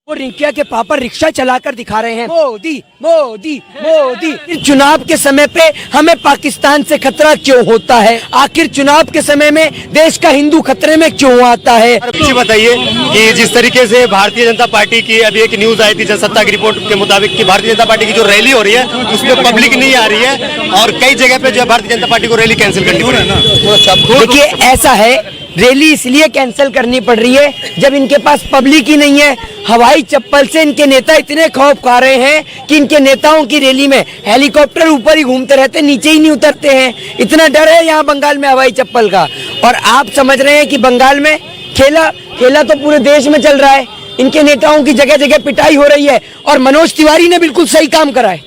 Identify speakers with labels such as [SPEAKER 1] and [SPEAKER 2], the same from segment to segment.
[SPEAKER 1] वो रिंकिया के पापा रिक्शा चलाकर दिखा रहे हैं मोदी मोदी मोदी। चुनाव के समय पे हमें पाकिस्तान से खतरा क्यों होता है? आखिर चुनाव के समय में देश का हिंदू खतरे में क्यों आता है?
[SPEAKER 2] जी बताइए कि जिस तरीके से भारतीय जनता पार्टी की अभी एक न्यूज आई थी जनसत्ता की रिपोर्ट के मुताबिक कि भारतीय जनता पार्टी की जो रैली हो रही है उसमें पब्लिक नहीं आ रही है और कई जगह पे जो है भारतीय जनता पार्टी को रैली कैंसिल करनी पड़ रही है।
[SPEAKER 1] देखिए ऐसा है, रैली इसलिए कैंसिल करनी पड़ रही है जब इनके पास पब्लिक ही नहीं है। हवाई चप्पल से इनके नेता इतने खौफ खा रहे हैं कि इनके नेताओं की रैली में हेलीकॉप्टर ऊपर ही घूमते रहते, नीचे ही नहीं उतरते हैं। इतना डर है यहाँ बंगाल में हवाई चप्पल का। और आप समझ रहे हैं कि बंगाल में खेला तो पूरे देश में चल रहा है। इनके नेताओं की जगह जगह पिटाई हो रही है और मनोज तिवारी ने बिल्कुल सही काम करा है,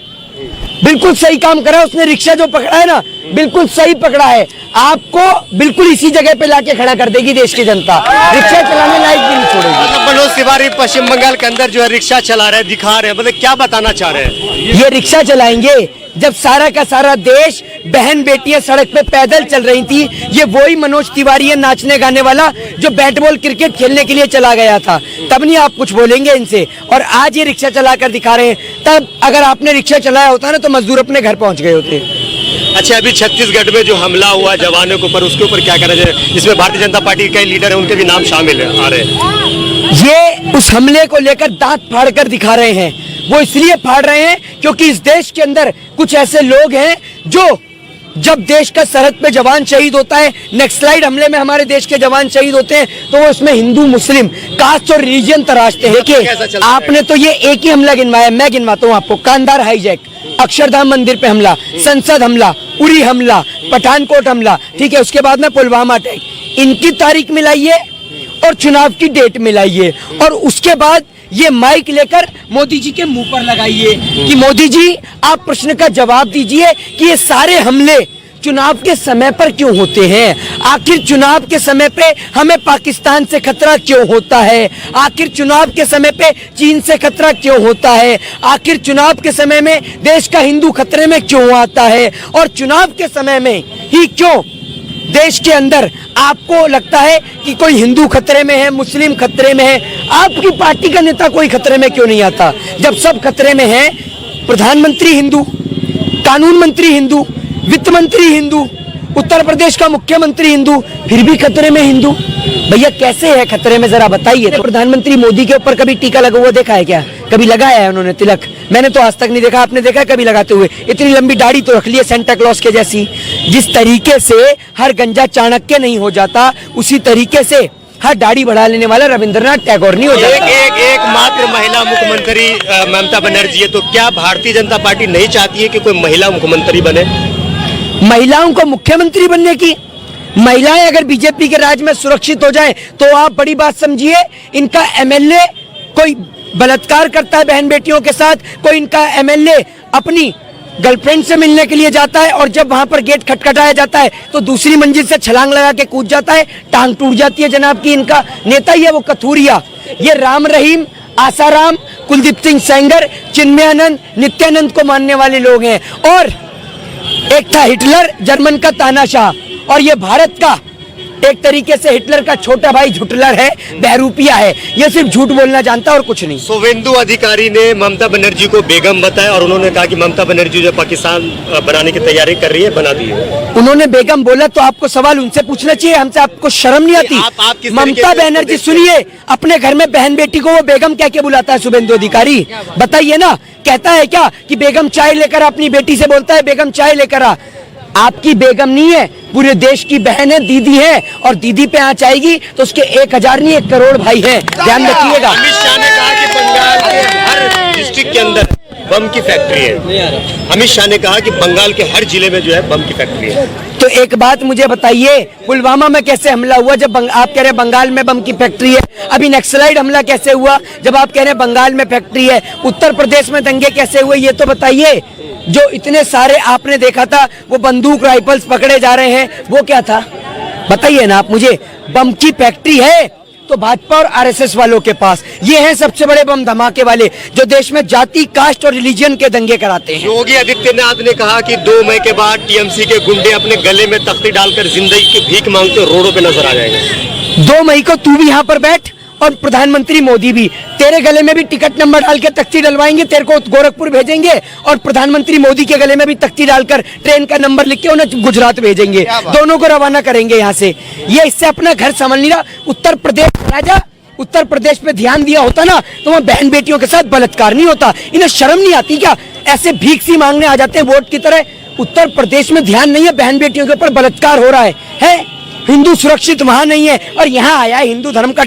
[SPEAKER 1] बिल्कुल सही काम करा। उसने रिक्शा जो पकड़ा है ना, बिल्कुल सही पकड़ा है। आपको बिल्कुल इसी जगह पे लाके खड़ा कर देगी देश की जनता, रिक्शा चलाने लायक भी नहीं छोड़ेगी।
[SPEAKER 2] मनोज तिवारी पश्चिम बंगाल के अंदर जो है रिक्शा चला रहे हैं, दिखा रहे हैं, मतलब क्या बताना चाह रहे हैं?
[SPEAKER 1] ये रिक्शा चलाएंगे जब सारा का सारा देश बहन बेटियां सड़क पे पैदल चल रही थी। ये वही मनोज तिवारी है नाचने गाने वाला जो बैट बॉल क्रिकेट खेलने के लिए चला गया था। तब नहीं आप कुछ बोलेंगे इनसे। और आज ये रिक्शा चलाकर दिखा रहे हैं। तब अगर आपने रिक्शा चलाया होता ना तो मजदूर अपने घर पहुंच गए होते।
[SPEAKER 2] अच्छा, अभी छत्तीसगढ़ में जो हमला हुआ जवानों के ऊपर, उसके ऊपर क्या करा जाए? जिसमें भारतीय जनता पार्टी के लीडर है, उनके भी नाम शामिल है आ रहे हैं।
[SPEAKER 1] ये उस हमले को लेकर दांत फाड़कर दिखा रहे हैं। वो इसलिए फाड़ रहे हैं क्योंकि इस देश के अंदर कुछ ऐसे लोग हैं जो जब देश का सरहद पे जवान शहीद होता है, नक्सलाइट हमले में हमारे देश के जवान शहीद होते हैं, तो वो उसमें हिंदू मुस्लिम कास्ट और रिलीजन तराशते हैं। देखिए आपने तो ये एक ही हमला गिनवाया, मैं गिनवाता हूँ आपको। कांधार हाईजैक, अक्षरधाम मंदिर पे हमला, संसद हमला, उरी हमला, पठानकोट हमला, ठीक है। उसके बाद में पुलवामा अटैक। इनकी तारीख मिलाइए और चुनाव की डेट मिलाइए और उसके बाद ये माइक लेकर मोदी जी के मुंह पर लगाइए कि मोदी जी आप प्रश्न का जवाब दीजिए कि ये सारे हमले चुनाव के समय पर क्यों होते हैं? आखिर चुनाव के समय पे हमें पाकिस्तान से खतरा क्यों होता है? आखिर चुनाव के समय पे चीन से खतरा क्यों होता है? आखिर चुनाव के समय में देश का हिंदू खतरे में क्यों आता है? और चुनाव के समय में ही क्यों देश के अंदर आपको लगता है कि कोई हिंदू खतरे में है, मुस्लिम खतरे में है? आपकी पार्टी का नेता कोई खतरे में क्यों नहीं आता? जब सब खतरे में है, प्रधानमंत्री हिंदू, कानून मंत्री हिंदू, वित्त मंत्री हिंदू, उत्तर प्रदेश का मुख्यमंत्री हिंदू, फिर भी खतरे में हिंदू। भैया कैसे है खतरे में, जरा बताइए। तो प्रधानमंत्री मोदी के ऊपर कभी टीका लगा हुआ देखा है क्या? कभी लगाया है उन्होंने तिलक? मैंने तो आज तक नहीं देखा। आपने देखा है कभी लगाते हुए? इतनी लंबी दाढ़ी तो रख ली है सेंटा क्लॉज के जैसी। जिस तरीके से हर गंजा चाणक्य नहीं हो जाता, उसी तरीके से हर दाढ़ी बढ़ा लेने वाला रविंद्रनाथ टैगोर नहीं हो जाता।
[SPEAKER 2] एक मात्र महिला मुख्यमंत्री ममता बनर्जी है, तो क्या भारतीय जनता पार्टी नहीं चाहती है कि कोई महिला मुख्यमंत्री बने?
[SPEAKER 1] महिलाओं को मुख्यमंत्री बनने की, महिलाएं अगर बीजेपी के राज में सुरक्षित हो जाएं तो आप बड़ी बात समझिए। इनका एमएलए कोई बलात्कार करता है बहन बेटियों के साथ, कोई इनका एमएलए अपनी गर्लफ्रेंड से मिलने के लिए जाता है और जब वहां पर गेट खटखटाया जाता है तो दूसरी मंजिल से छलांग लगा के कूद जाता है, टांग टूट जाती है जनाब की। इनका नेता ही है वो कथूरिया। ये राम रहीम, आसाराम, कुलदीप सिंह सेंगर, चिन्मयानंद, नित्यानंद को मानने वाले लोग हैं। और एक था हिटलर, जर्मन का तानाशाह, और ये भारत का एक तरीके से हिटलर का छोटा भाई झुटलर है, बहरूपिया है। ये सिर्फ झूठ बोलना जानता है और कुछ नहीं।
[SPEAKER 2] शुभेंदु अधिकारी ने ममता बनर्जी को बेगम बताया और उन्होंने कहा कि ममता बनर्जी जो पाकिस्तान बनाने की तैयारी कर रही है, बना दी है।
[SPEAKER 1] उन्होंने बेगम बोला तो आपको सवाल उनसे पूछना चाहिए, हमसे आपको शर्म नहीं आती? ममता बनर्जी सुनिए, अपने घर में बहन बेटी को वो बेगम कह के बुलाता है शुभेंदु अधिकारी? बताइए ना, कहता है क्या कि बेगम चाय लेकर अपनी बेटी से बोलता है बेगम चाय लेकर आ? आपकी बेगम नहीं है, पूरे देश की बहन है, दीदी है। और दीदी पे आंच आएगी तो उसके 1000 नहीं 1 करोड़ भाई हैं, ध्यान रखिएगा।
[SPEAKER 2] अमित शाह ने कहा कि बंगाल के हर डिस्ट्रिक्ट के अंदर बम की फैक्ट्री है। अमित शाह ने कहा कि बंगाल के हर जिले में जो है बम की फैक्ट्री है।
[SPEAKER 1] तो एक बात मुझे बताइए, पुलवामा में कैसे हमला हुआ जब आप कह रहे हैं बंगाल में बम की फैक्ट्री है? अभी नक्सलाइट हमला कैसे हुआ जब आप कह रहे हैं बंगाल में फैक्ट्री है? उत्तर प्रदेश में दंगे कैसे हुए ये तो बताइए। जो इतने सारे आपने देखा था वो बंदूक राइफल्स पकड़े जा रहे हैं, वो क्या था बताइए ना आप मुझे। बम की फैक्ट्री है तो भाजपा और आरएसएस वालों के पास। ये हैं सबसे बड़े बम धमाके वाले जो देश में जाति, कास्ट और रिलीजन के दंगे कराते हैं।
[SPEAKER 2] योगी आदित्यनाथ ने कहा कि 2 मई के बाद टीएमसी के गुंडे अपने गले में तख्ती डालकर जिंदगी की भीख मांगते रोडों पे नजर आ जाएंगे।
[SPEAKER 1] 2 मई को तू भी यहाँ पर बैठ और प्रधानमंत्री मोदी भी तेरे गले में भी टिकट नंबर डाल के तख्ती डलवाएंगे, तेरे को गोरखपुर भेजेंगे और प्रधानमंत्री मोदी के गले में भी तख्ती डालकर ट्रेन का नंबर लिख के उन्हें गुजरात भेजेंगे, दोनों को रवाना करेंगे यहाँ से। ये इससे अपना घर संभाल नहीं रहा। उत्तर प्रदेश राजा, उत्तर प्रदेश पे ध्यान दिया होता ना तो वहाँ बहन बेटियों के साथ बलात्कार नहीं होता। इन्हें शर्म नहीं आती क्या? ऐसे भीख सी मांगने आ जाते हैं वोट की तरह। उत्तर प्रदेश में ध्यान नहीं है, बहन बेटियों के ऊपर बलात्कार हो रहा है? हिंदू सुरक्षित वहां नहीं है और यहाँ आया है हिंदू धर्म का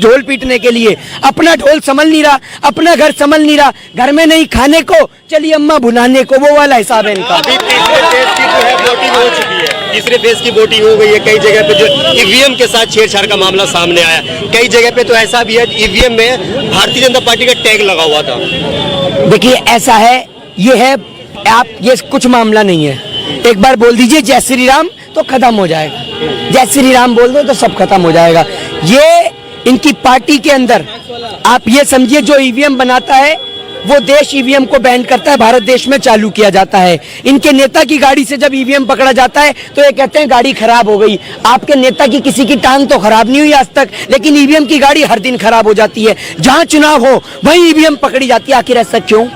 [SPEAKER 1] ढोल पीटने के लिए। अपना ढोल संभल नहीं रहा, अपना घर संभल नहीं रहा, घर में नहीं खाने को चलिए अम्मा बुनाने को, वो वाला हिसाब है इनका।
[SPEAKER 2] अभी तीसरे फेज की जो है वोटिंग हो चुकी है, तीसरे फेज की वोटिंग हो गई है। कई जगह पे जो ईवीएम के साथ छेड़छाड़ का मामला सामने आया, कई जगह पे तो ऐसा भी है ईवीएम में भारतीय जनता पार्टी का टैग लगा हुआ था।
[SPEAKER 1] देखिए ऐसा है, ये है आप, ये कुछ मामला नहीं है। एक बार बोल दीजिए जय श्री राम तो खत्म हो जाएगा, जय श्री राम बोल दो तो सब खत्म हो जाएगा। ये इनकी पार्टी के अंदर आप ये समझिए, जो ईवीएम बनाता है वो देश ईवीएम को बैन करता है, भारत देश में चालू किया जाता है। इनके नेता की गाड़ी से जब ईवीएम पकड़ा जाता है तो ये कहते हैं गाड़ी खराब हो गई। आपके नेता की किसी की टांग तो खराब नहीं हुई आज तक, लेकिन ईवीएम की गाड़ी हर दिन खराब हो जाती है। जहां चुनाव हो वहीं ईवीएम पकड़ी जाती है। आखिर ऐसा क्यों?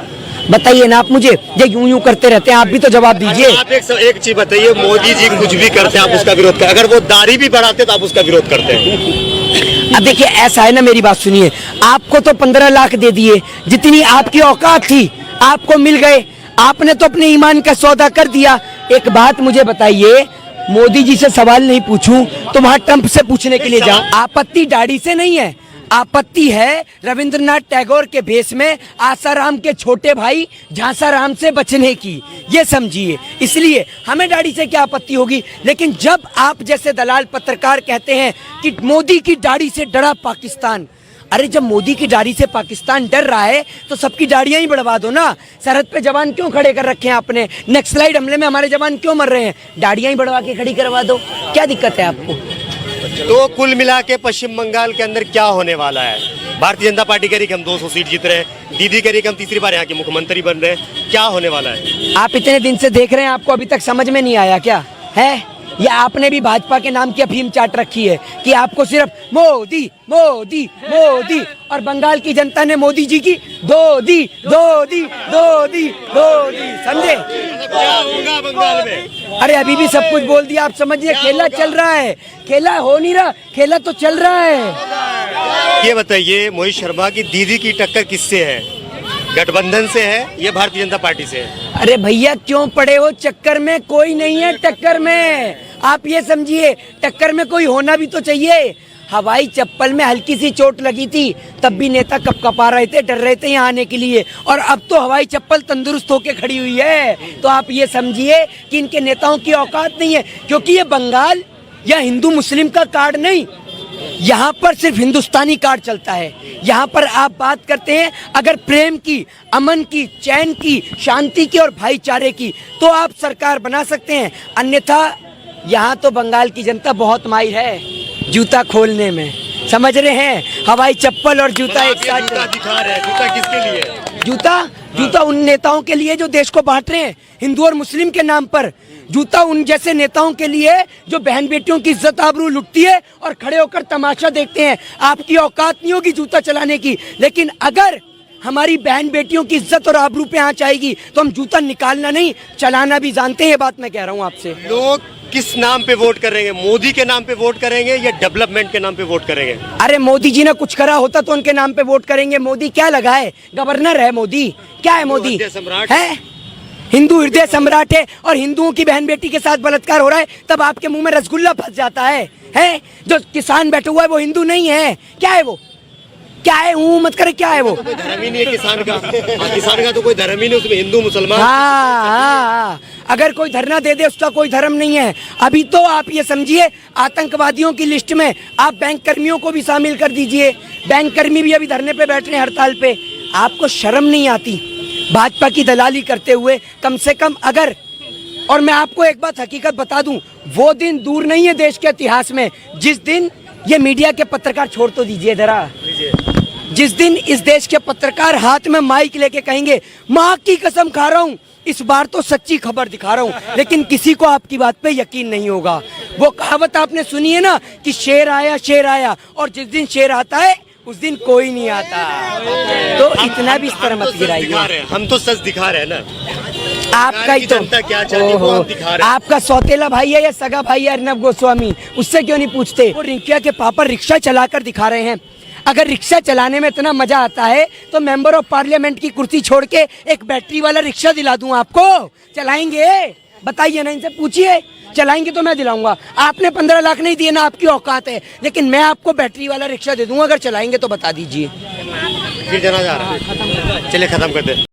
[SPEAKER 1] बताइए ना आप मुझे। ये यूं करते रहते हैं, आप भी तो जवाब दीजिए।
[SPEAKER 2] आप एक चीज बताइए, मोदी जी कुछ भी करते हैं आप उसका विरोध करते हैं, अगर वो दाढ़ी भी बढ़ाते तो आप उसका विरोध करते हैं।
[SPEAKER 1] अब देखिए ऐसा है ना, मेरी बात सुनिए, आपको तो 15 लाख दे दिए, जितनी आपकी औकात थी आपको मिल गए, आपने तो अपने ईमान का सौदा कर दिया। एक बात मुझे बताइए, मोदी जी से सवाल नहीं पूछूं तो वहां ट्रंप से पूछने के लिए जाऊं? आपत्ति दाढ़ी से नहीं है, आपत्ति है रविंद्रनाथ टैगोर के भेष में आसाराम के छोटे भाई झांसाराम से बचने की, ये समझिए। इसलिए हमें दाढ़ी से क्या आपत्ति होगी, लेकिन जब आप जैसे दलाल पत्रकार कहते हैं कि मोदी की दाढ़ी से डरा पाकिस्तान, अरे जब मोदी की दाढ़ी से पाकिस्तान डर रहा है तो सबकी दाढ़ियां ही बढ़वा दो ना। सरहद पे जवान क्यों खड़े कर रखे हैं आपने? नक्सलाइट हमले में हमारे जवान क्यों मर रहे हैं? दाढ़ियां ही बढ़वा के खड़ी करवा दो, क्या दिक्कत है आपको?
[SPEAKER 2] तो कुल मिला के पश्चिम बंगाल के अंदर क्या होने वाला है? भारतीय जनता पार्टी कह रही कि हम 200 सीट जीत रहे हैं, दीदी कह रही कि हम तीसरी बार यहाँ के मुख्यमंत्री बन रहे हैं, क्या होने वाला है?
[SPEAKER 1] आप इतने दिन से देख रहे हैं, आपको अभी तक समझ में नहीं आया क्या है? या आपने भी भाजपा के नाम की अफीम चाट रखी है कि आपको सिर्फ मोदी मोदी मोदी, और बंगाल की जनता ने मोदी जी की दो दी दो दी दो दी दो दी, समझे?
[SPEAKER 2] क्या होगा बंगाल में?
[SPEAKER 1] अरे अभी भी सब कुछ बोल दिया, आप समझिए खेला चल रहा है, खेला हो नहीं रहा, खेला तो चल रहा है।
[SPEAKER 2] ये बताइए मोहित शर्मा की दीदी की टक्कर किससे है? गठबंधन से है या भारतीय जनता पार्टी से है?
[SPEAKER 1] अरे भैया क्यों पड़े हो चक्कर में? कोई नहीं है टक्कर में, आप ये समझिए। टक्कर में कोई होना भी तो चाहिए। हवाई चप्पल में हल्की सी चोट लगी थी तब भी नेता कपकपा रहे थे, डर रहे थे यहाँ आने के लिए, और अब तो हवाई चप्पल तंदुरुस्त होके खड़ी हुई है। तो आप ये समझिए कि इनके नेताओं की औकात नहीं है, क्योंकि ये बंगाल या हिंदू मुस्लिम का कार्ड नहीं, यहाँ पर सिर्फ हिंदुस्तानी कार्ड चलता है। यहाँ पर आप बात करते हैं अगर प्रेम की, अमन की, चैन की, शांति की और भाईचारे की, तो आप सरकार बना सकते हैं। अन्यथा यहाँ तो बंगाल की जनता बहुत माहिर है जूता खोलने में, समझ रहे हैं? हवाई चप्पल और जूता एक साथ
[SPEAKER 2] दिखा रहे हैं। जूता किसके लिए?
[SPEAKER 1] जूता उन नेताओं के लिए जो देश को बांट रहे हैं हिंदू और मुस्लिम के नाम पर। जूता उन जैसे नेताओं के लिए जो बहन बेटियों की इज्जत आबरू लुटती है और खड़े होकर तमाशा देखते हैं। आपकी औकात नहीं होगी जूता चलाने की, लेकिन अगर हमारी बहन बेटियों की इज्जत और आबरू पे आंच आएगी तो हम जूता निकालना नहीं चलाना भी जानते हैं। ये बात मैं कह रहा हूँ आपसे।
[SPEAKER 2] लोग किस नाम पे वोट करेंगे? मोदी के नाम पे वोट करेंगे या डेवलपमेंट के नाम पे वोट करेंगे?
[SPEAKER 1] अरे मोदी जी ने कुछ करा होता तो उनके नाम पे वोट करेंगे। मोदी क्या लगा है? गवर्नर है मोदी, क्या है मोदी?
[SPEAKER 2] सम्राट
[SPEAKER 1] है, हिंदू हृदय सम्राट है, और हिंदुओं की बहन बेटी के साथ बलात्कार हो रहा है तब आपके मुंह में रसगुल्ला फंस जाता है? जो किसान बैठा हुआ है वो हिंदू नहीं है? क्या है वो? क्या है? मत करे, क्या है वो?
[SPEAKER 2] धर्म ही नहीं है किसान का। किसान का तो कोई धर्म ही नहीं, उसमें हिंदू मुसलमान।
[SPEAKER 1] हाँ, अगर कोई धरना दे दे उसका कोई धर्म नहीं है। अभी तो आप ये समझिए आतंकवादियों की लिस्ट में आप बैंक कर्मियों को भी शामिल कर दीजिए। बैंक कर्मी भी अभी धरने पे बैठ रहे हैं, हड़ताल पे। आपको शर्म नहीं आती भाजपा की दलाली करते हुए? कम से कम अगर, और मैं आपको एक बात हकीकत बता दूं, वो दिन दूर नहीं है देश के इतिहास में जिस दिन ये मीडिया के पत्रकार, छोड़ तो दीजिए जरा, जिस दिन इस देश के पत्रकार हाथ में माइक लेके कहेंगे माँ की कसम खा रहा हूँ इस बार तो सच्ची खबर दिखा रहा हूँ, लेकिन किसी को आपकी बात पे यकीन नहीं होगा। वो कहावत आपने सुनी है ना कि शेर आया, और जिस दिन शेर आता है उस दिन कोई नहीं आता। तो इतना भी इस तरह मत गिराइए।
[SPEAKER 2] हम तो सच दिखा रहे हैं ना।
[SPEAKER 1] आपका ही तो
[SPEAKER 2] जनता क्या चाहती है वो हम दिखा रहे हैं।
[SPEAKER 1] आपका सौतेला भाई है या सगा भाई है अर्नब गोस्वामी, उससे क्यों नहीं पूछते? वो रिंकिया के पापा रिक्शा चलाकर दिखा रहे हैं। अगर रिक्शा चलाने में इतना मजा आता है तो मेंबर ऑफ पार्लियामेंट की कुर्सी छोड़ के एक बैटरी वाला रिक्शा दिला दूं आपको, चलाएंगे? बताइए ना, इनसे पूछिए, चलाएंगे तो मैं दिलाऊंगा। आपने 15 लाख नहीं दिए ना, आपकी औकात है, लेकिन मैं आपको बैटरी वाला रिक्शा दे दूंगा अगर चलाएंगे तो बता दीजिए।
[SPEAKER 2] फिर जना जा रहा है, चलिए खत्म करते हैं।